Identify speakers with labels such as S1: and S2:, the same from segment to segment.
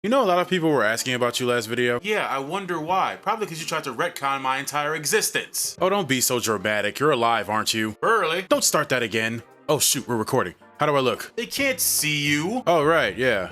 S1: You know, a lot of people were asking about you last video. Yeah, I wonder why. Probably because you tried to retcon my entire existence. Oh, don't be so dramatic. You're alive, aren't you? Early. Don't start that again. Oh shoot, we're recording. How do I look? They can't see you. Oh, right, yeah.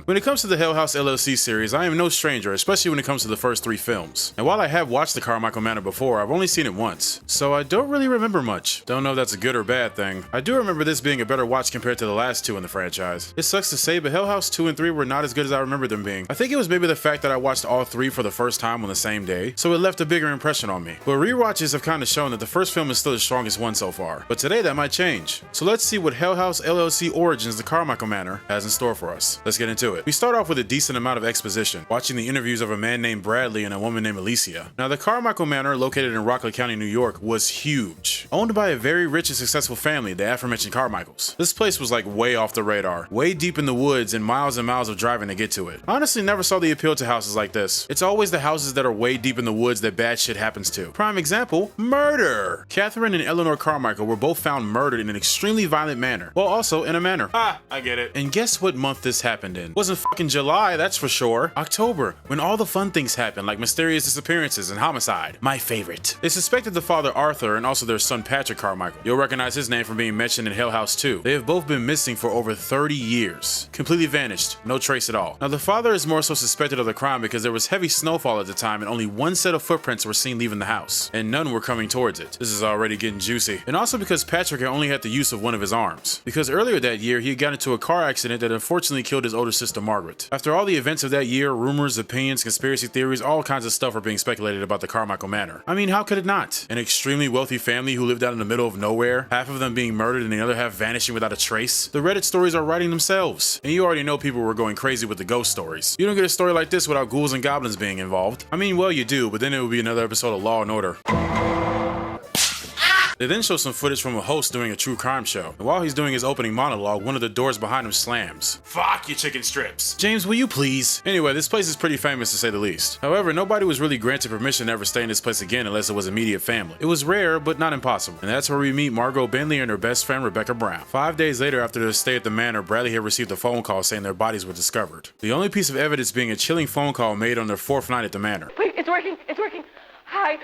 S1: When it comes to the Hell House LLC series, I am no stranger, especially when it comes to the first 3 films. And while I have watched the Carmichael Manor before, I've only seen it once, so I don't really remember much. Don't know if that's a good or bad thing. I do remember this being a better watch compared to the last 2 in the franchise. It sucks to say, but Hell House 2 and 3 were not as good as I remember them being. I think it was maybe the fact that I watched all 3 for the first time on the same day, so it left a bigger impression on me. But rewatches have kind of shown that the first film is still the strongest one so far. But today that might change. So let's see what Hell House LLC Origins, the Carmichael Manor, has in store for us. Let's get into it. We start off with a decent amount of exposition, watching the interviews of a man named Bradley and a woman named Alicia. Now, the Carmichael Manor, located in Rockland County, New York, was huge. Owned by a very rich and successful family, the aforementioned Carmichaels. This place was like way off the radar, way deep in the woods and miles of driving to get to it. I honestly never saw the appeal to houses like this. It's always the houses that are way deep in the woods that bad shit happens to. Prime example, murder! Catherine and Eleanor Carmichael were both found murdered in an extremely violent manner, while also in a manor. Ah, I get it. And guess what month this happened in? Wasn't fucking July, that's for sure. October, when all the fun things happen, like mysterious disappearances and homicide. My favorite. They suspected the father Arthur and also their son Patrick Carmichael. You'll recognize his name from being mentioned in Hell House 2. They have both been missing for over 30 years. Completely vanished, no trace at all. Now the father is more so suspected of the crime because there was heavy snowfall at the time and only one set of footprints were seen leaving the house, and none were coming towards it. This is already getting juicy. And also because Patrick had only had the use of one of his arms. Because earlier that year, he had got into a car accident that unfortunately killed his older sister Margaret. After all the events of that year, rumors, opinions, conspiracy theories, all kinds of stuff were being speculated about the Carmichael Manor. I mean, how could it not? An extremely wealthy family who lived out in the middle of nowhere, half of them being murdered and the other half vanishing without a trace. The Reddit stories are writing themselves. And you already know people were going crazy with the ghost stories. You don't get a story like this without ghouls and goblins being involved. I mean, well, you do, but then it would be another episode of Law and Order. They then show some footage from a host doing a true crime show, and while he's doing his opening monologue, one of the doors behind him slams. Fuck you chicken strips. James, will you please? Anyway, this place is pretty famous to say the least. However, nobody was really granted permission to ever stay in this place again unless it was immediate family. It was rare, but not impossible. And that's where we meet Margot Bentley and her best friend Rebecca Brown. 5 days later after their stay at the manor, Bradley had received a phone call saying their bodies were discovered. The only piece of evidence being a chilling phone call made on their 4th night at the manor.
S2: Wait, it's working. Hi,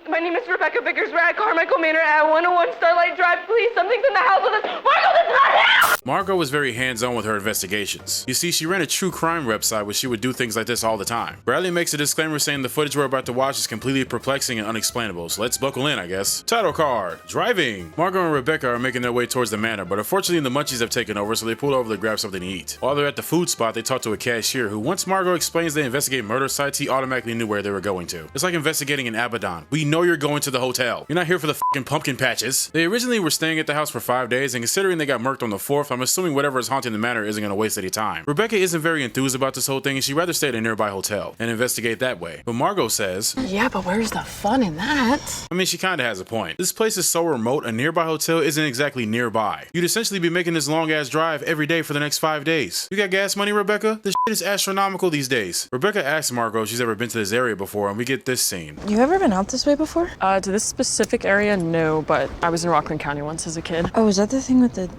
S2: my name is Rebecca Vickers. We're at Carmichael Manor at 101 Starlight Drive. Please, something's in the house with us. Margot, that's not him!
S1: Margot was very hands-on with her investigations. You see, she ran a true crime website where she would do things like this all the time. Bradley makes a disclaimer saying the footage we're about to watch is completely perplexing and unexplainable, so let's buckle in, I guess. Title card, driving. Margot and Rebecca are making their way towards the manor, but unfortunately the munchies have taken over, so they pull over to grab something to eat. While they're at the food spot, they talk to a cashier who, once Margot explains they investigate murder sites, he automatically knew where they were going to. It's like investigating an Abaddon. We know you're going to the hotel. You're not here for the fucking pumpkin patches. They originally were staying at the house for 5 days, and considering they got murked on the 4th, I'm assuming whatever is haunting the manor isn't going to waste any time. Rebecca isn't very enthused about this whole thing, and she'd rather stay at a nearby hotel and investigate that way. But Margot says,
S3: yeah, but where's the fun in that?
S1: I mean, she kinda has a point. This place is so remote, a nearby hotel isn't exactly nearby. You'd essentially be making this long-ass drive every day for the next 5 days. You got gas money, Rebecca? This shit is astronomical these days. Rebecca asks Margot if she's ever been to this area before, and we get this scene.
S4: You ever been out this way before?
S3: To this specific area, no, but I was in Rockland County once as a kid.
S4: Oh, is that the thing with the...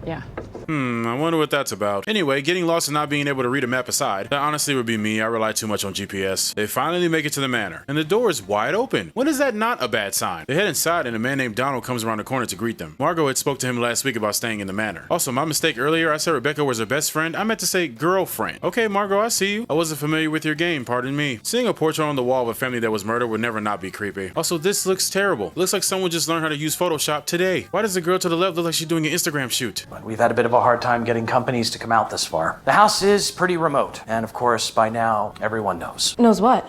S3: Yeah.
S1: I wonder what that's about. Anyway, getting lost and not being able to read a map aside, that honestly would be me. I rely too much on GPS. They finally make it to the manor, and the door is wide open. When is that not a bad sign? They head inside, and a man named Donald comes around the corner to greet them. Margot had spoke to him last week about staying in the manor. Also, my mistake earlier, I said Rebecca was her best friend. I meant to say girlfriend. Okay, Margot, I see you. I wasn't familiar with your game, pardon me. Seeing a portrait on the wall of a family that was murdered would never not be creepy. Also, this looks terrible. It looks like someone just learned how to use Photoshop today. Why does the girl to the left look like she's doing an Instagram shoot?
S5: But we've had a bit of a hard time getting companies to come out this far. The house is pretty remote, and of course, by now, everyone knows.
S4: Knows what?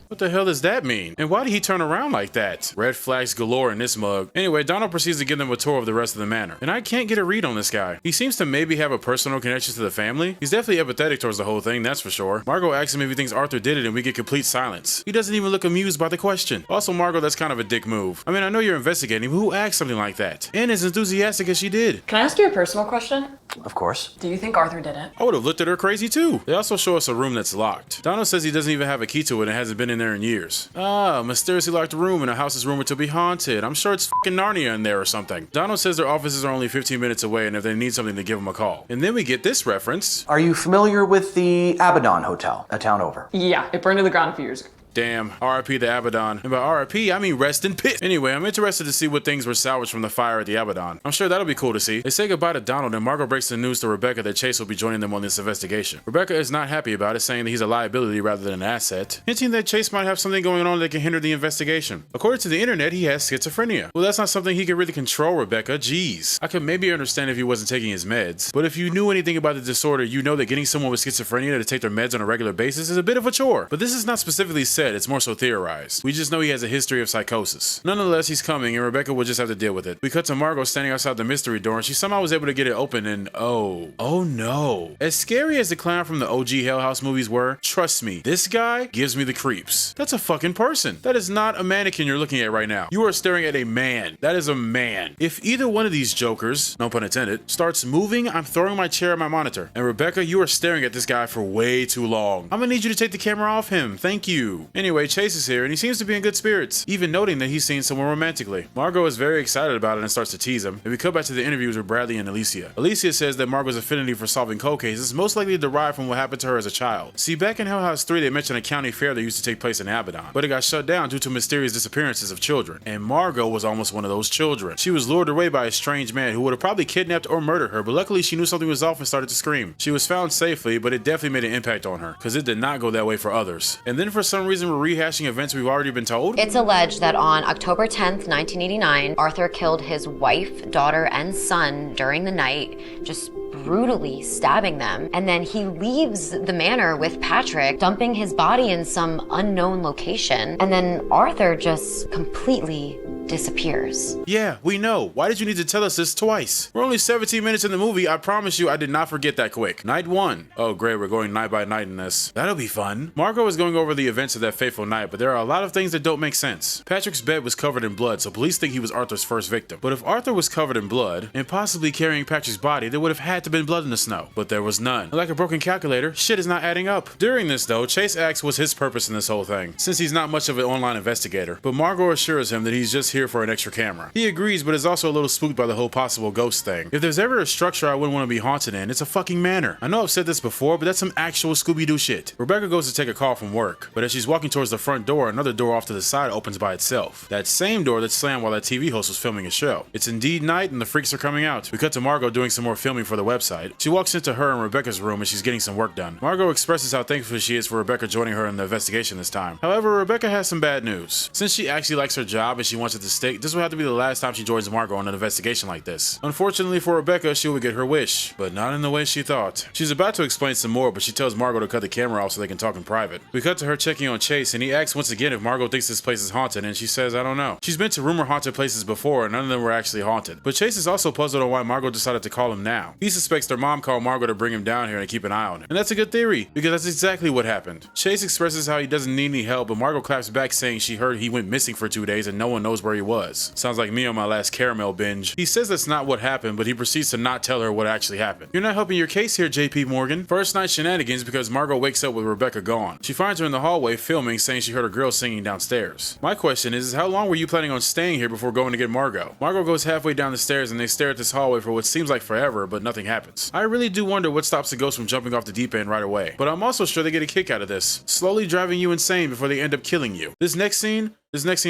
S1: What the hell does that mean? And why did he turn around like that? Red flags galore in this mug. Anyway, Donald proceeds to give them a tour of the rest of the manor. And I can't get a read on this guy. He seems to maybe have a personal connection to the family. He's definitely empathetic towards the whole thing, that's for sure. Margot asks him if he thinks Arthur did it, and we get complete silence. He doesn't even look amused by the question. Also, Margot, that's kind of a dick move. I mean, I know you're investigating, but who asked something like that? And as enthusiastic as she did.
S3: Can I ask you a personal question?
S5: Of course.
S3: Do you think Arthur did it?
S1: I would have looked at her crazy too. They also show us a room that's locked. Donald says he doesn't even have a key to it and hasn't been in been there in years. Ah, mysteriously locked room in a house is rumored to be haunted. I'm sure it's fucking Narnia in there or something. Donald says their offices are only 15 minutes away and if they need something to give him a call. And then we get this reference.
S5: Are you familiar with the Abaddon Hotel, a town over?
S3: Yeah, it burned to the ground a few years ago.
S1: Damn, RIP the Abaddon. And by RIP, I mean rest in piss. Anyway, I'm interested to see what things were salvaged from the fire at the Abaddon. I'm sure that'll be cool to see. They say goodbye to Donald and Margot breaks the news to Rebecca that Chase will be joining them on this investigation. Rebecca is not happy about it, saying that he's a liability rather than an asset, hinting that Chase might have something going on that can hinder the investigation. According to the internet, he has schizophrenia. Well, that's not something he can really control, Rebecca. Jeez. I could maybe understand if he wasn't taking his meds, but if you knew anything about the disorder, you know that getting someone with schizophrenia to take their meds on a regular basis is a bit of a chore. But this is not specifically said, it's more so theorized. We just know he has a history of psychosis. Nonetheless, he's coming and Rebecca will just have to deal with it. We cut to Margot standing outside the mystery door and she somehow was able to get it open and oh no. As scary as the clown from the OG Hell House movies were, trust me, this guy gives me the creeps. That's a fucking person. That is not a mannequin you're looking at right now. You are staring at a man. That is a man. If either one of these jokers, no pun intended, starts moving, I'm throwing my chair at my monitor. And Rebecca, you are staring at this guy for way too long. I'm gonna need you to take the camera off him. Thank you. Anyway, Chase is here and he seems to be in good spirits, even noting that he's seen someone romantically. Margot is very excited about it and starts to tease him, and we cut back to the interviews with Bradley and Alicia. Alicia says that Margot's affinity for solving cold cases is most likely derived from what happened to her as a child. See, back in Hell House 3 they mentioned a county fair that used to take place in Abaddon, but it got shut down due to mysterious disappearances of children, and Margot was almost one of those children. She was lured away by a strange man who would have probably kidnapped or murdered her, but luckily she knew something was off and started to scream. She was found safely, but it definitely made an impact on her, because it did not go that way for others. And then for some reason we're rehashing events we've already been told?
S6: It's alleged that on October 10th, 1989, Arthur killed his wife, daughter, and son during the night, just brutally stabbing them. And then he leaves the manor with Patrick, dumping his body in some unknown location. And then Arthur just completely disappears.
S1: Yeah, we know. Why did you need to tell us this twice? We're only 17 minutes in the movie. I promise you I did not forget that quick. Night 1. Oh great, we're going night by night in this. That'll be fun. Margot is going over the events of that fateful night, but there are a lot of things that don't make sense. Patrick's bed was covered in blood, so police think he was Arthur's first victim. But if Arthur was covered in blood, and possibly carrying Patrick's body, there would have had to been blood in the snow. But there was none. Like a broken calculator, shit is not adding up. During this though, Chase asks what's his purpose in this whole thing, since he's not much of an online investigator. But Margot assures him that he's just here for an extra camera. He agrees, but is also a little spooked by the whole possible ghost thing. If there's ever a structure I wouldn't want to be haunted in, it's a fucking manor. I know I've said this before, but that's some actual Scooby-Doo shit. Rebecca goes to take a call from work, but as she's walking towards the front door, another door off to the side opens by itself. That same door that slammed while that TV host was filming a show. It's indeed night and the freaks are coming out. We cut to Margot doing some more filming for the website. She walks into her and Rebecca's room and she's getting some work done. Margot expresses how thankful she is for Rebecca joining her in the investigation this time. However, Rebecca has some bad news. Since she actually likes her job and she wants it to stick, this will have to be the last time she joins Margot on an investigation like this. Unfortunately for Rebecca, she will get her wish, but not in the way she thought. She's about to explain some more, but she tells Margot to cut the camera off so they can talk in private. We cut to her checking on Chase and he asks once again if Margot thinks this place is haunted and she says, I don't know. She's been to rumor haunted places before and none of them were actually haunted. But Chase is also puzzled on why Margot decided to call him now. He suspects their mom called Margot to bring him down here and keep an eye on him. And that's a good theory, because that's exactly what happened. Chase expresses how he doesn't need any help, but Margot claps back saying she heard he went missing for 2 days and no one knows where he was. Sounds like me on my last caramel binge. He says that's not what happened, but he proceeds to not tell her what actually happened. You're not helping your case here, JP Morgan. First night shenanigans because Margot wakes up with Rebecca gone. She finds her in the hallway filming, saying she heard a girl singing downstairs. My question is how long were you planning on staying here before going to get Margot? Margot goes halfway down the stairs and they stare at this hallway for what seems like forever, but nothing happens. I really do wonder what stops the ghost from jumping off the deep end right away. But I'm also sure they get a kick out of this, slowly driving you insane before they end up killing you. This next scene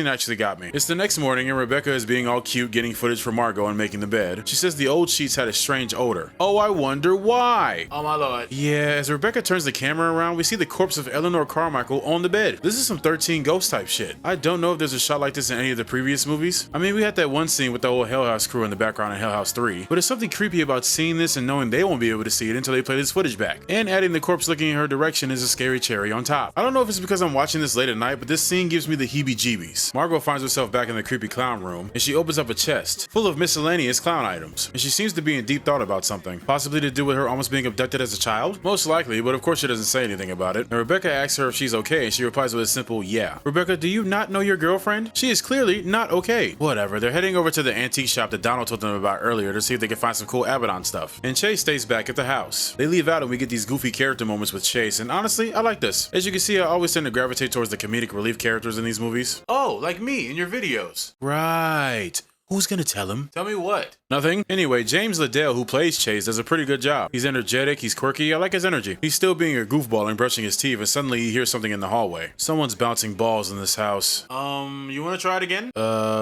S1: actually got me. It's the next morning and Rebecca is being all cute getting footage for Margot and making the bed. She says the old sheets had a strange odor. Oh, I wonder why. Oh my lord. Yeah, as Rebecca turns the camera around, we see the corpse of Eleanor Carmichael on the bed. This is some 13 Ghost type shit. I don't know if there's a shot like this in any of the previous movies. I mean, we had that one scene with the whole Hell House crew in the background in Hell House 3, but it's something creepy about seeing this and knowing they won't be able to see it until they play this footage back. And adding the corpse looking in her direction is a scary cherry on top. I don't know if it's because I'm watching this late at night, but this scene gives me the heebie-jeebies heebie-jeebies. Margot finds herself back in the creepy clown room, and she opens up a chest full of miscellaneous clown items, and she seems to be in deep thought about something, possibly to do with her almost being abducted as a child? Most likely, but of course she doesn't say anything about it, and Rebecca asks her if she's okay, and she replies with a simple yeah. Rebecca, do you not know your girlfriend? She is clearly not okay. Whatever, they're heading over to the antique shop that Donald told them about earlier to see if they can find some cool Abaddon stuff, and Chase stays back at the house. They leave out and we get these goofy character moments with Chase, and honestly, I like this. As you can see, I always tend to gravitate towards the comedic relief characters in these movies. Oh, like me in your videos. Right. Who's gonna tell him? Tell me what? Nothing? Anyway, James Liddell, who plays Chase, does a pretty good job. He's energetic, he's quirky, I like his energy. He's still being a goofball and brushing his teeth, and suddenly he hears something in the hallway. Someone's bouncing balls in this house. You wanna try it again?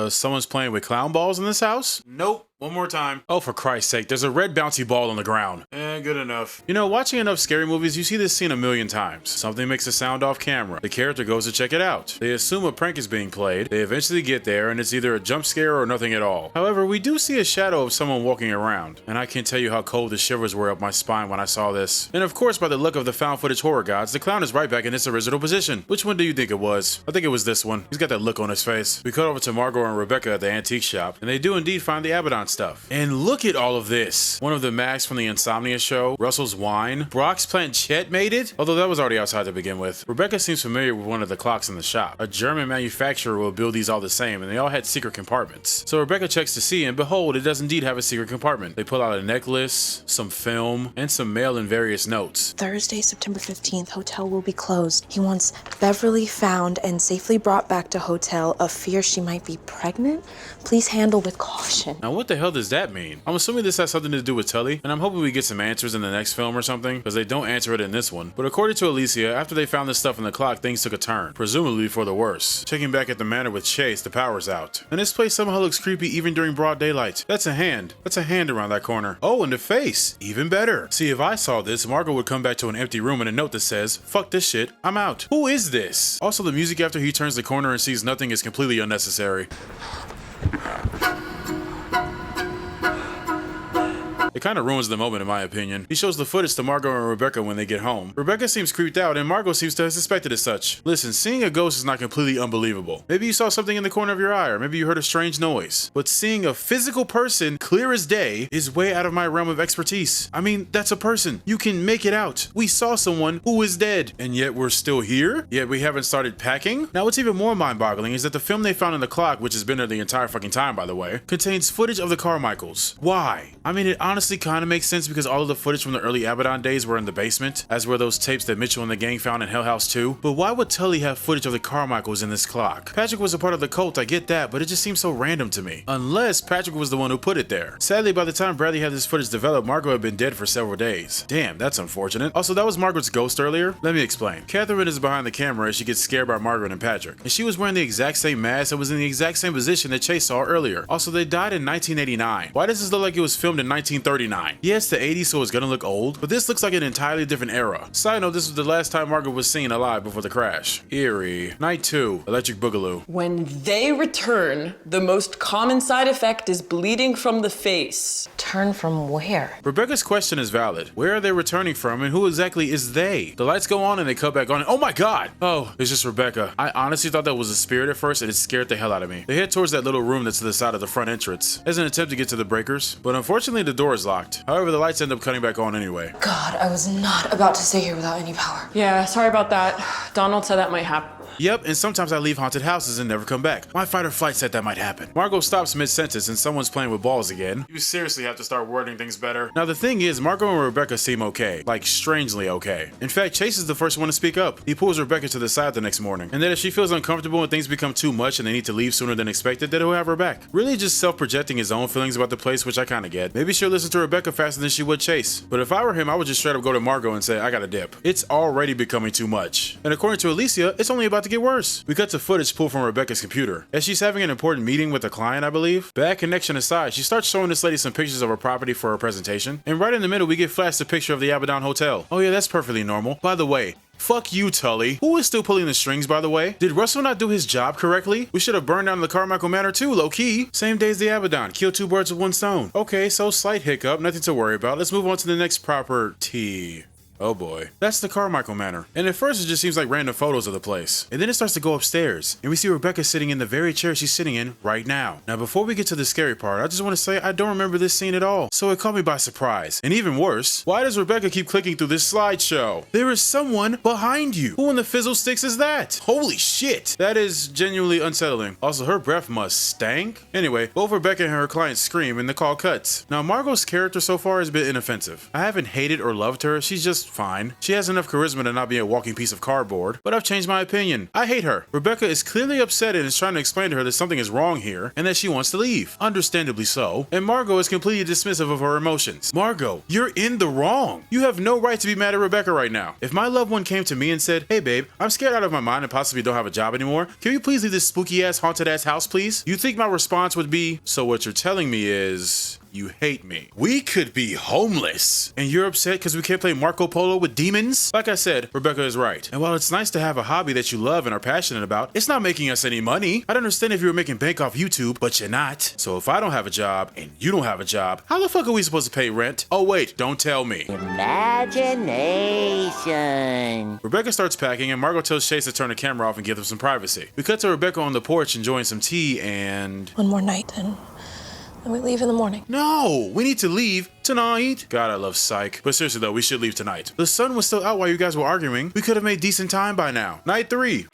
S1: Someone's playing with clown balls in this house? Nope. One more time. Oh, for Christ's sake, there's a red bouncy ball on the ground. Good enough. You know, watching enough scary movies, you see this scene a million times. Something makes a sound off camera. The character goes to check it out. They assume a prank is being played. They eventually get there, and it's either a jump scare or nothing at all. However, we do see a shadow of someone walking around, and I can't tell you how cold the shivers were up my spine when I saw this. And of course, by the look of the found footage horror gods, the clown is right back in its original position. Which one do you think it was? I think it was this one. He's got that look on his face. We cut over to Margot and Rebecca at the antique shop, and they do indeed find the Abaddon stuff. And look at all of this. One of the masks from the Insomnia show, Russell's wine, Brock's planchette made it, although that was already outside to begin with. Rebecca seems familiar with one of the clocks in the shop. A German manufacturer will build these all the same, and they all had secret compartments. So Rebecca checks to see, and behold, it does indeed have a secret compartment. They pull out a necklace, some film, and some mail and various notes.
S4: Thursday, September 15th, hotel will be closed. He wants Beverly found and safely brought back to hotel of fear she might be pregnant. Please handle with caution.
S1: Now what the hell does that mean? I'm assuming this has something to do with Tully, and I'm hoping we get some answers in the next film or something, because they don't answer it in this one. But according to Alicia, after they found this stuff in the clock, things took a turn, presumably for the worse. Checking back at the manor with Chase, the power's out. And this place somehow looks creepy even during broad daylight. That's a hand. That's a hand around that corner. Oh, and the face. Even better. See, if I saw this, Margot would come back to an empty room and a note that says, "Fuck this shit, I'm out." Who is this? Also, the music after he turns the corner and sees nothing is completely unnecessary. It kind of ruins the moment in my opinion. He shows the footage to Margot and Rebecca when they get home. Rebecca seems creeped out and Margot seems to have suspected as such. Listen, seeing a ghost is not completely unbelievable. Maybe you saw something in the corner of your eye, or maybe you heard a strange noise. But seeing a physical person clear as day is way out of my realm of expertise. I mean, that's a person. You can make it out. We saw someone who is dead, and yet we're still here? Yet we haven't started packing? Now what's even more mind-boggling is that the film they found in the clock, which has been there the entire fucking time by the way, contains footage of the Carmichaels. Why? I mean, it honestly kind of makes sense because all of the footage from the early Abaddon days were in the basement, as were those tapes that Mitchell and the gang found in Hell House 2. But why would Tully have footage of the Carmichaels in this clock? Patrick was a part of the cult, I get that, but it just seems so random to me. Unless Patrick was the one who put it there. Sadly, by the time Bradley had this footage developed, Margot had been dead for several days. Damn, that's unfortunate. Also, that was Margaret's ghost earlier. Let me explain. Catherine is behind the camera as she gets scared by Margaret and Patrick. And she was wearing the exact same mask and was in the exact same position that Chase saw earlier. Also, they died in 1989. Why does this look like it was filmed in 1939? Yes, the 80s, so it's gonna look old, but this looks like an entirely different era. Side note, this was the last time Margaret was seen alive before the crash. Eerie. Night 2, Electric Boogaloo.
S7: When they return, the most common side effect is bleeding from the face.
S4: Turn from where?
S1: Rebecca's question is valid. Where are they returning from and who exactly is they? The lights go on and they cut back on and oh my god! Oh, it's just Rebecca. I honestly thought that was a spirit at first and it scared the hell out of me. They head towards that little room that's to the side of the front entrance as an attempt to get to the breakers, but unfortunately the door is locked. However, the lights end up cutting back on anyway.
S4: God, I was not about to stay here without any power.
S3: Yeah, sorry about that. Donald said that might happen.
S1: Yep, and sometimes I leave haunted houses and never come back. My fight or flight said that might happen. Margot stops mid-sentence and someone's playing with balls again. You seriously have to start wording things better. Now the thing is, Margot and Rebecca seem okay. Like, strangely okay. In fact, Chase is the first one to speak up. He pulls Rebecca to the side the next morning. And that if she feels uncomfortable and things become too much and they need to leave sooner than expected, that he'll have her back. Really just self-projecting his own feelings about the place, which I kinda get. Maybe she'll listen to Rebecca faster than she would Chase. But if I were him, I would just straight up go to Margot and say, I gotta dip. It's already becoming too much. And according to Alicia, it's only about to get worse. We cut to footage pulled from Rebecca's computer. As she's having an important meeting with a client, I believe. Bad connection aside, she starts showing this lady some pictures of her property for her presentation. And right in the middle, we get flashed a picture of the Abaddon Hotel. Oh yeah, that's perfectly normal. By the way, fuck you, Tully. Who is still pulling the strings, by the way? Did Russell not do his job correctly? We should have burned down the Carmichael Manor too, low-key. Same day as the Abaddon. Kill two birds with one stone. Okay, so slight hiccup, nothing to worry about. Let's move on to the next property. Oh boy. That's the Carmichael Manor. And at first it just seems like random photos of the place. And then it starts to go upstairs. And we see Rebecca sitting in the very chair she's sitting in right now. Now before we get to the scary part, I just want to say I don't remember this scene at all. So it caught me by surprise. And even worse, why does Rebecca keep clicking through this slideshow? There is someone behind you. Who in the fizzle sticks is that? Holy shit. That is genuinely unsettling. Also, her breath must stank. Anyway, both Rebecca and her client scream and the call cuts. Now Margot's character so far has been inoffensive. I haven't hated or loved her. She's just fine. She has enough charisma to not be a walking piece of cardboard, but I've changed my opinion. I hate her. Rebecca is clearly upset and is trying to explain to her that something is wrong here and that she wants to leave. Understandably so. And Margot is completely dismissive of her emotions. Margot, you're in the wrong. You have no right to be mad at Rebecca right now. If my loved one came to me and said, hey babe, I'm scared out of my mind and possibly don't have a job anymore. Can you please leave this spooky ass haunted ass house, please? You think my response would be, so what you're telling me is you hate me. We could be homeless. And you're upset because we can't play Marco Polo with demons? Like I said, Rebecca is right. And while it's nice to have a hobby that you love and are passionate about, it's not making us any money. I'd understand if you were making bank off YouTube, but you're not. So if I don't have a job and you don't have a job, how the fuck are we supposed to pay rent? Oh wait, don't tell me.
S8: Imagination.
S1: Rebecca starts packing and Margot tells Chase to turn the camera off and give them some privacy. We cut to Rebecca on the porch enjoying some tea and...
S4: One more night, then we leave in the morning.
S1: No, we need to leave tonight. God, I love psych. But seriously though, we should leave tonight. The sun was still out while you guys were arguing. We could have made decent time by now. Night 3.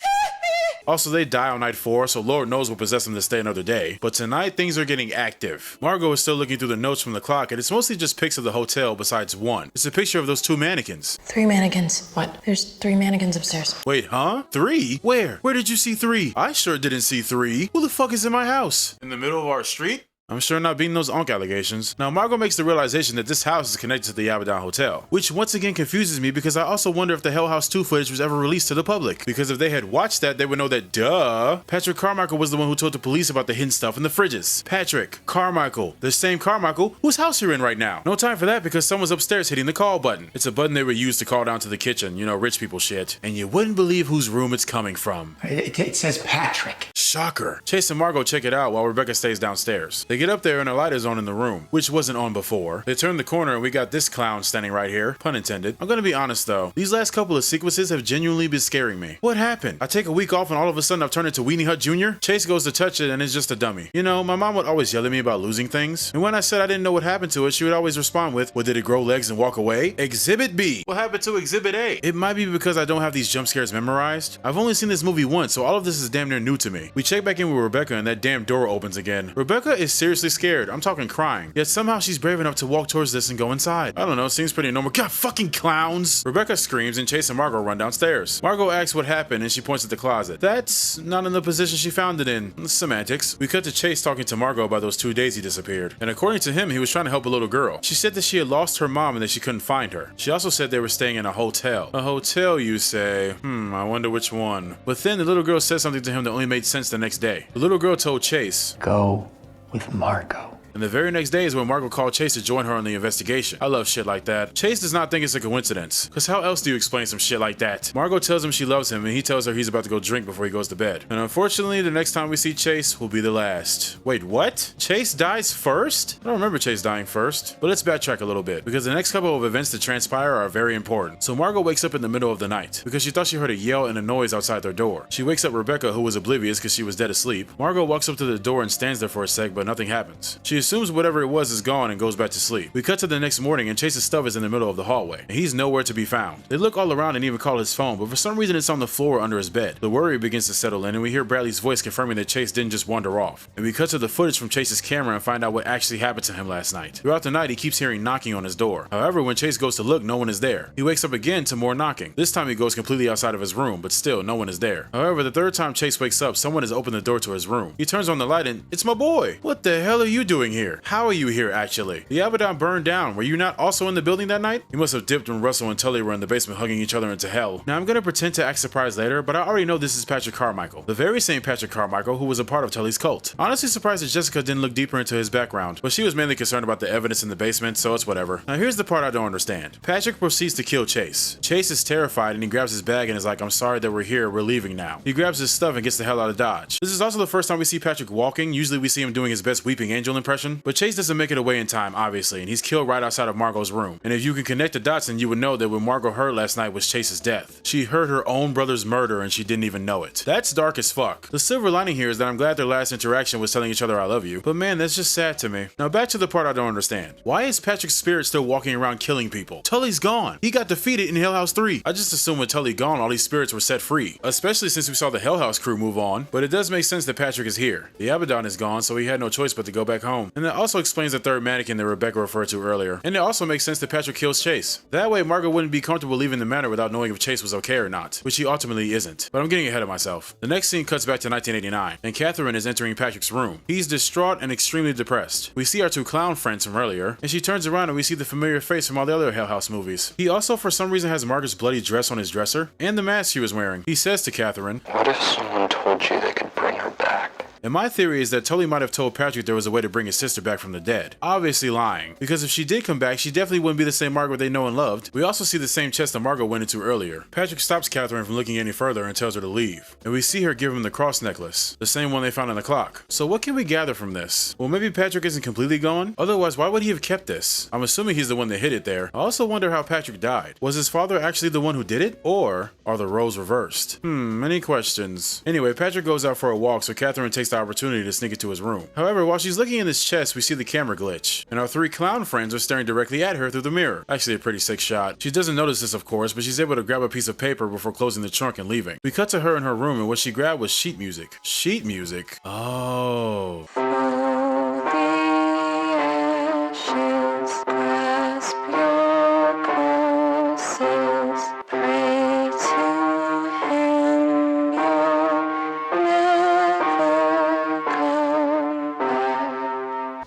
S1: Also, they die on night 4, so Lord knows what possessed them to stay another day. But tonight, things are getting active. Margot is still looking through the notes from the clock, and it's mostly just pics of the hotel besides one. It's a picture of those 2 mannequins.
S4: 3 mannequins.
S7: What?
S4: There's 3 mannequins upstairs.
S1: Wait, huh? 3? Where? Where did you see 3? I sure didn't see 3. Who the fuck is in my house? In the middle of our street? I'm sure not beating those Onk allegations. Now, Margot makes the realization that this house is connected to the Abaddon Hotel, which once again confuses me because I also wonder if the Hell House 2 footage was ever released to the public. Because if they had watched that, they would know that, duh, Patrick Carmichael was the one who told the police about the hidden stuff in the fridges. Patrick Carmichael, the same Carmichael whose house you're in right now. No time for that because someone's upstairs hitting the call button. It's a button they would use to call down to the kitchen, you know, rich people shit. And you wouldn't believe whose room it's coming from.
S9: It says Patrick.
S1: Shocker. Chase and Margot check it out while Rebecca stays downstairs. They get up there and a light is on in the room, which wasn't on before. They turn the corner and we got this clown standing right here, pun intended. I'm gonna be honest though, these last couple of sequences have genuinely been scaring me. What happened? I take a week off and all of a sudden I've turned into Weenie Hut Jr.? Chase goes to touch it and it's just a dummy. You know, my mom would always yell at me about losing things, and when I said I didn't know what happened to it, she would always respond with, well, did it grow legs and walk away? Exhibit B. What happened to Exhibit A? It might be because I don't have these jump scares memorized. I've only seen this movie once, so all of this is damn near new to me. We check back in with Rebecca and that damn door opens again. Rebecca is seriously scared. I'm talking crying. Yet somehow she's brave enough to walk towards this and go inside. I don't know, seems pretty normal. God, fucking clowns! Rebecca screams and Chase and Margot run downstairs. Margot asks what happened and she points at the closet. That's not in the position she found it in. Semantics. We cut to Chase talking to Margot about those 2 days he disappeared. And according to him, he was trying to help a little girl. She said that she had lost her mom and that she couldn't find her. She also said they were staying in a hotel. A hotel, you say? I wonder which one. But then the little girl said something to him that only made sense the next day. The little girl told Chase,
S9: Go with Margot.
S1: And the very next day is when Margot called Chase to join her on the investigation. I love shit like that. Chase does not think it's a coincidence, cause how else do you explain some shit like that? Margot tells him she loves him and he tells her he's about to go drink before he goes to bed. And unfortunately, the next time we see Chase will be the last. Wait, what? Chase dies first? I don't remember Chase dying first. But let's backtrack a little bit, because the next couple of events that transpire are very important. So Margot wakes up in the middle of the night, because she thought she heard a yell and a noise outside their door. She wakes up Rebecca, who was oblivious because she was dead asleep. Margot walks up to the door and stands there for a sec, but nothing happens. She assumes whatever it was is gone and goes back to sleep. We cut to the next morning and Chase's stuff is in the middle of the hallway, and he's nowhere to be found. They look all around and even call his phone, but for some reason it's on the floor under his bed. The worry begins to settle in and we hear Bradley's voice confirming that Chase didn't just wander off. And we cut to the footage from Chase's camera and find out what actually happened to him last night. Throughout the night he keeps hearing knocking on his door. However, when Chase goes to look, no one is there. He wakes up again to more knocking. This time he goes completely outside of his room, but still no one is there. However, the third time Chase wakes up, someone has opened the door to his room. He turns on the light and it's my boy. What the hell are you doing here? How are you here actually? The Abaddon burned down. Were you not also in the building that night? You must have dipped when Russell and Tully were in the basement hugging each other into hell. Now I'm gonna pretend to act surprised later, but I already know this is Patrick Carmichael. The very same Patrick Carmichael who was a part of Tully's cult. Honestly surprised that Jessica didn't look deeper into his background, but she was mainly concerned about the evidence in the basement, so it's whatever. Now here's the part I don't understand. Patrick proceeds to kill Chase. Chase is terrified and he grabs his bag and is like, I'm sorry that we're here, we're leaving now. He grabs his stuff and gets the hell out of Dodge. This is also the first time we see Patrick walking. Usually we see him doing his best weeping angel impression. impression? But Chase doesn't make it away in time, obviously, and he's killed right outside of Margot's room. And if you can connect the dots, then you would know that what Margot heard last night was Chase's death. She heard her own brother's murder and she didn't even know it. That's dark as fuck. The silver lining here is that I'm glad their last interaction was telling each other I love you, but man, that's just sad to me. Now back to the part I don't understand. Why is Patrick's spirit still walking around killing people? Tully's gone. He got defeated in Hell House 3. I just assumed with Tully gone, all these spirits were set free, especially since we saw the Hell House crew move on, but it does make sense that Patrick is here. The Abaddon is gone, so he had no choice but to go back home. And that also explains the third mannequin that Rebecca referred to earlier. And it also makes sense that Patrick kills Chase. That way Margot wouldn't be comfortable leaving the manor without knowing if Chase was okay or not, which he ultimately isn't. But I'm getting ahead of myself. The next scene cuts back to 1989, and Catherine is entering Patrick's room. He's distraught and extremely depressed. We see our two clown friends from earlier, and she turns around and we see the familiar face from all the other Hell House movies. He also for some reason has Margaret's bloody dress on his dresser, and the mask she was wearing. He says to Catherine,
S8: "What if someone told you they could bring her back?"
S1: And my theory is that Tully might have told Patrick there was a way to bring his sister back from the dead. Obviously lying, because if she did come back, she definitely wouldn't be the same Margaret they know and loved. We also see the same chest that Margot went into earlier. Patrick stops Catherine from looking any further and tells her to leave. And we see her give him the cross necklace, the same one they found in the clock. So what can we gather from this? Well, maybe Patrick isn't completely gone? Otherwise, why would he have kept this? I'm assuming he's the one that hid it there. I also wonder how Patrick died. Was his father actually the one who did it? Or are the roles reversed? Many questions. Anyway, Patrick goes out for a walk, so Catherine takes the opportunity to sneak into his room. However, while she's looking in his chest, we see the camera glitch, and our three clown friends are staring directly at her through the mirror. Actually a pretty sick shot. She doesn't notice this, of course, but she's able to grab a piece of paper before closing the trunk and leaving. We cut to her in her room, and what she grabbed was sheet music. Sheet music? Oh.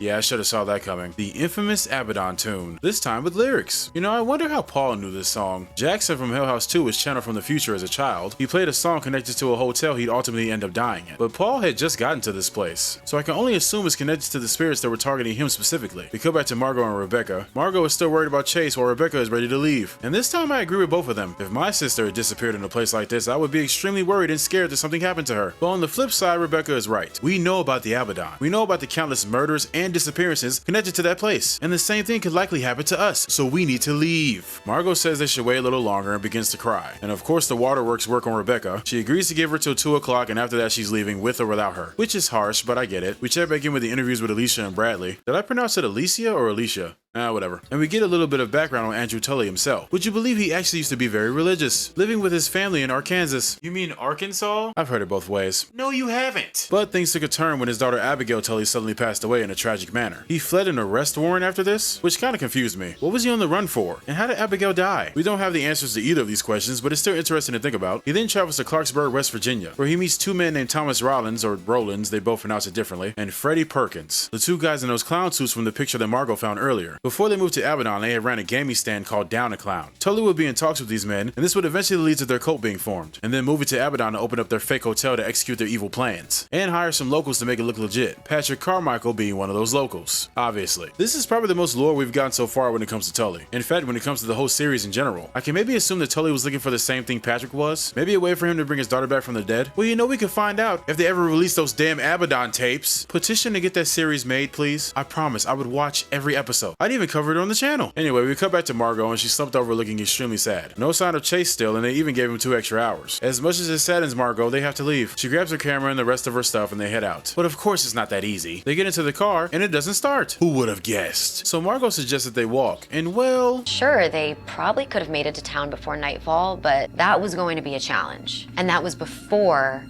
S1: Yeah, I should have saw that coming. The infamous Abaddon tune, this time with lyrics. You know, I wonder how Paul knew this song. Jackson from Hell House 2 was channeled from the future as a child. He played a song connected to a hotel he'd ultimately end up dying in. But Paul had just gotten to this place, so I can only assume it's connected to the spirits that were targeting him specifically. We go back to Margot and Rebecca. Margot is still worried about Chase while Rebecca is ready to leave. And this time I agree with both of them. If my sister had disappeared in a place like this, I would be extremely worried and scared that something happened to her. But on the flip side, Rebecca is right. We know about the Abaddon. We know about the countless murders and disappearances connected to that place, and the same thing could likely happen to us, so we need to leave. Margot says they should wait a little longer and begins to cry. And of course the waterworks work on Rebecca. She agrees to give her till 2 o'clock, and after that she's leaving with or without her, which is harsh, but I get it. We check back in with the interviews with Alicia and Bradley. Did I pronounce it Alicia or Alicia? Whatever. And we get a little bit of background on Andrew Tully himself. Would you believe he actually used to be very religious, living with his family in Arkansas? You mean Arkansas? I've heard it both ways. No, you haven't. But things took a turn when his daughter Abigail Tully suddenly passed away in a tragic manner. He fled an arrest warrant after this, which kind of confused me. What was he on the run for? And how did Abigail die? We don't have the answers to either of these questions, but it's still interesting to think about. He then travels to Clarksburg, West Virginia, where he meets two men named Thomas Rollins, or Rollins, they both pronounce it differently, and Freddie Perkins, the two guys in those clown suits from the picture that Margot found earlier. Before they moved to Abaddon, they had ran a gaming stand called Down a Clown. Tully would be in talks with these men, and this would eventually lead to their cult being formed, and then moving to Abaddon to open up their fake hotel to execute their evil plans, and hire some locals to make it look legit. Patrick Carmichael being one of those locals. Obviously. This is probably the most lore we've gotten so far when it comes to Tully. In fact, when it comes to the whole series in general. I can maybe assume that Tully was looking for the same thing Patrick was. Maybe a way for him to bring his daughter back from the dead. Well, you know, we could find out if they ever release those damn Abaddon tapes. Petition to get that series made, please. I promise I would watch every episode. I'd even cover it on the channel. Anyway, we cut back to Margot and she slumped over looking extremely sad. No sign of Chase still, and they even gave him 2 extra hours. As much as it saddens Margot, they have to leave. She grabs her camera and the rest of her stuff and they head out. But of course it's not that easy. They get into the car and it doesn't start. Who would have guessed? So Margot suggests that they walk, and well...
S6: Sure, they probably could have made it to town before nightfall, but that was going to be a challenge. And that was before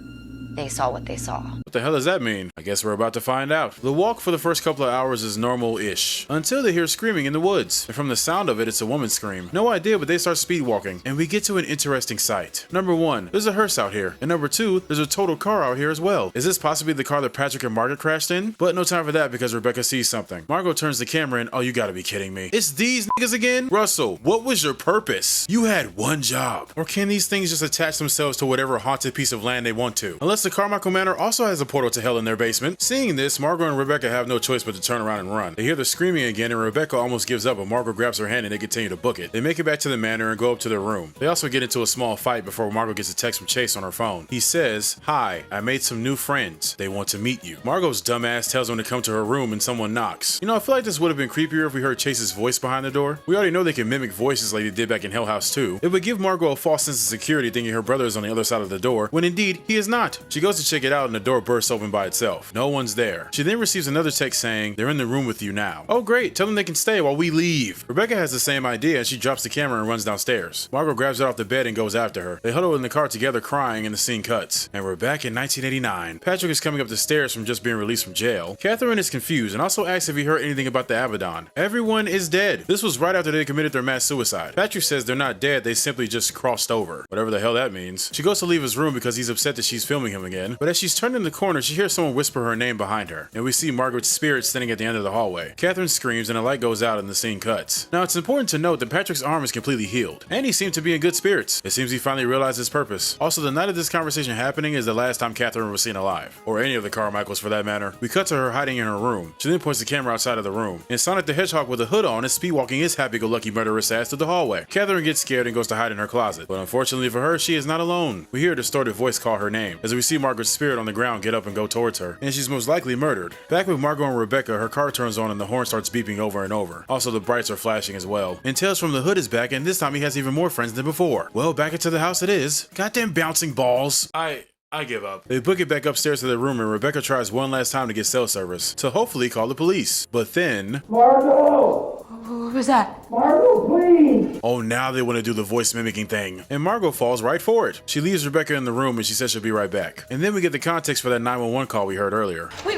S6: they saw what they saw.
S1: What the hell does that mean? I guess we're about to find out. The walk for the first couple of hours is normal-ish, until they hear screaming in the woods. And from the sound of it, it's a woman's scream. No idea, but they start speed walking, and we get to an interesting sight. Number 1, there's a hearse out here. And number 2, there's a total car out here as well. Is this possibly the car that Patrick and Margaret crashed in? But no time for that because Rebecca sees something. Margot turns the camera and, oh, you gotta be kidding me. It's these niggas again? Russell, what was your purpose? You had one job. Or can these things just attach themselves to whatever haunted piece of land they want to? Unless the Carmichael Manor also has a portal to hell in their basement. Seeing this, Margot and Rebecca have no choice but to turn around and run. They hear the screaming again, and Rebecca almost gives up, but Margot grabs her hand and they continue to book it. They make it back to the manor and go up to their room. They also get into a small fight before Margot gets a text from Chase on her phone. He says, "Hi, I made some new friends. They want to meet you." Margot's dumbass tells them to come to her room and someone knocks. You know, I feel like this would have been creepier if we heard Chase's voice behind the door. We already know they can mimic voices like they did back in Hell House 2. It would give Margot a false sense of security thinking her brother is on the other side of the door, when indeed he is not. She goes to check it out and the door bursts open by itself. No one's there. She then receives another text saying, "They're in the room with you now." Oh great, tell them they can stay while we leave. Rebecca has the same idea and she drops the camera and runs downstairs. Margot grabs it off the bed and goes after her. They huddle in the car together crying and the scene cuts. And we're back in 1989. Patrick is coming up the stairs from just being released from jail. Catherine is confused and also asks if he heard anything about the Abaddon. Everyone is dead. This was right after they committed their mass suicide. Patrick says they're not dead, they simply just crossed over. Whatever the hell that means. She goes to leave his room because he's upset that she's filming him again. But as she's turning the corner, she hears someone whisper her name behind her. And we see Margaret's spirit standing at the end of the hallway. Catherine screams and a light goes out and the scene cuts. Now it's important to note that Patrick's arm is completely healed. And he seemed to be in good spirits. It seems he finally realized his purpose. Also, the night of this conversation happening is the last time Catherine was seen alive. Or any of the Carmichaels for that matter. We cut to her hiding in her room. She then points the camera outside of the room. And Sonic the Hedgehog with a hood on is speedwalking his happy-go-lucky murderous ass to the hallway. Catherine gets scared and goes to hide in her closet. But unfortunately for her, she is not alone. We hear a distorted voice call her name, as we see Margaret's spirit on the ground get up and go towards her. And she's most likely murdered. Back with Margot and Rebecca, her car turns on and the horn starts beeping over and over. Also, the brights are flashing as well. And Tales from the Hood is back, and this time he has even more friends than before. Well, back into the house it is. Goddamn bouncing balls. I give up. They book it back upstairs to their room and Rebecca tries one last time to get cell service, to hopefully call the police. But then...
S10: Margot!
S2: What was that?
S10: Margot, please!
S1: Oh, now they want to do the voice mimicking thing. And Margot falls right for it. She leaves Rebecca in the room and she says she'll be right back. And then we get the context for that 911 call we heard earlier.
S2: Wait,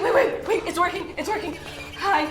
S2: it's working. Hi,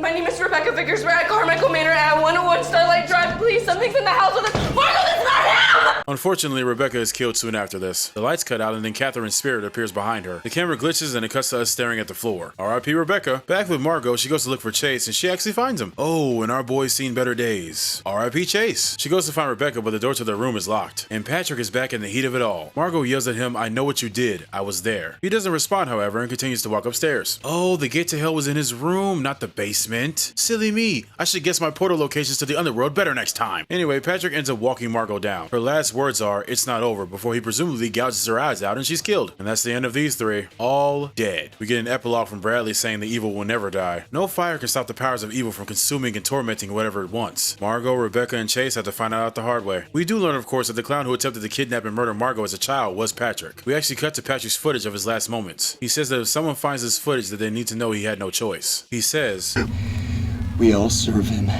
S2: my name is Rebecca Vickers. We're at Carmichael Manor at 101 Starlight Drive. Please, something's in the house with us. Margot, that's not him!
S1: Unfortunately, Rebecca is killed soon after this. The lights cut out and then Catherine's spirit appears behind her. The camera glitches and it cuts to us staring at the floor. R.I.P. Rebecca. Back with Margot, she goes to look for Chase and she actually finds him. Oh, and our boy's seen better days. R.I.P. Chase. She goes to find Rebecca, but the door to their room is locked. And Patrick is back in the heat of it all. Margot yells at him, "I know what you did. I was there." He doesn't respond, however, and continues to walk upstairs. Oh, the gate to hell was in his room, not the basement. Silly me. I should guess my portal locations to the underworld better next time. Anyway, Patrick ends up walking Margot down. Her last words are, "It's not over," before he presumably gouges her eyes out and she's killed. And that's the end of these three. All dead. We get an epilogue from Bradley saying the evil will never die. No fire can stop the powers of evil from consuming and tormenting whatever it wants. Margot, Rebecca, and Chase have to find out the hard way. We do learn, of course, that the clown who attempted to kidnap and murder Margot as a child was Patrick. We actually cut to Patrick's footage of his last moments. He says that if someone finds this footage, that they need to know he had no choice. He says,
S9: We all serve him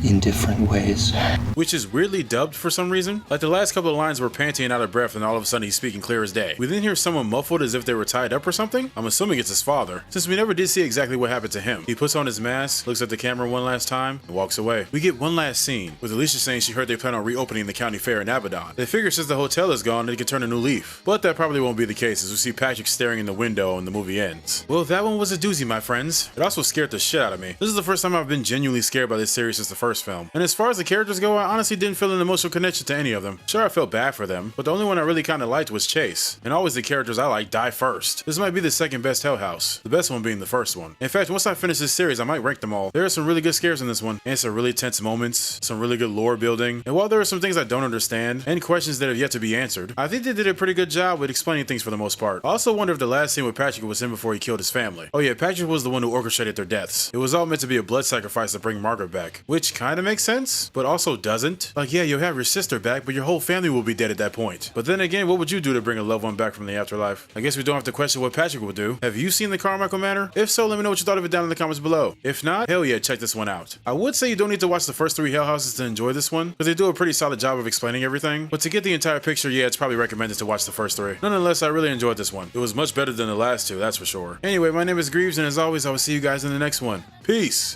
S9: in different ways.
S1: Which is weirdly dubbed for some reason. Like the last couple of lines were panting and out of breath and all of a sudden he's speaking clear as day. We then hear someone muffled as if they were tied up or something. I'm assuming it's his father, since we never did see exactly what happened to him. He puts on his mask, looks at the camera one last time, and walks away. We get one last scene, with Alicia saying she heard they plan on reopening the county fair in Abaddon. They figure since the hotel is gone, they can turn a new leaf. But that probably won't be the case, as we see Patrick staring in the window and the movie ends. Well, that one was a doozy, my friends. It also scared the shit out of me. This is the first time I've been genuinely scared by this series since the first film. And as far as the characters go, I honestly didn't feel an emotional connection to any of them. Sure, I felt bad for them, but the only one I really kinda liked was Chase. And always the characters I like die first. This might be the second best Hell House, the best one being the first one. In fact, once I finish this series, I might rank them all. There are some really good scares in this one, and some really tense moments, some really good lore building. And while there are some things I don't understand, and questions that have yet to be answered, I think they did a pretty good job with explaining things for the most part. I also wonder if the last scene with Patrick was him before he killed his family. Oh yeah, Patrick was the one who orchestrated their deaths. It was all meant to be a blood sacrifice to bring Margaret back, which kinda makes sense, but also doesn't. Like, yeah, you'll have your sister back, but your whole family will be dead at that point. But then again, what would you do to bring a loved one back from the afterlife? I guess we don't have to question what Patrick would do. Have you seen the Carmichael Manor? If so, let me know what you thought of it down in the comments below. If not, hell yeah, check this one out. I would say you don't need to watch the first three Hell Houses to enjoy this one, because they do a pretty solid job of explaining everything. But to get the entire picture, yeah, it's probably recommended to watch the first three. Nonetheless, I really enjoyed this one. It was much better than the last two, that's for sure. Anyway, my name is Greaves, and as always, I will see you guys in the next one. Peace!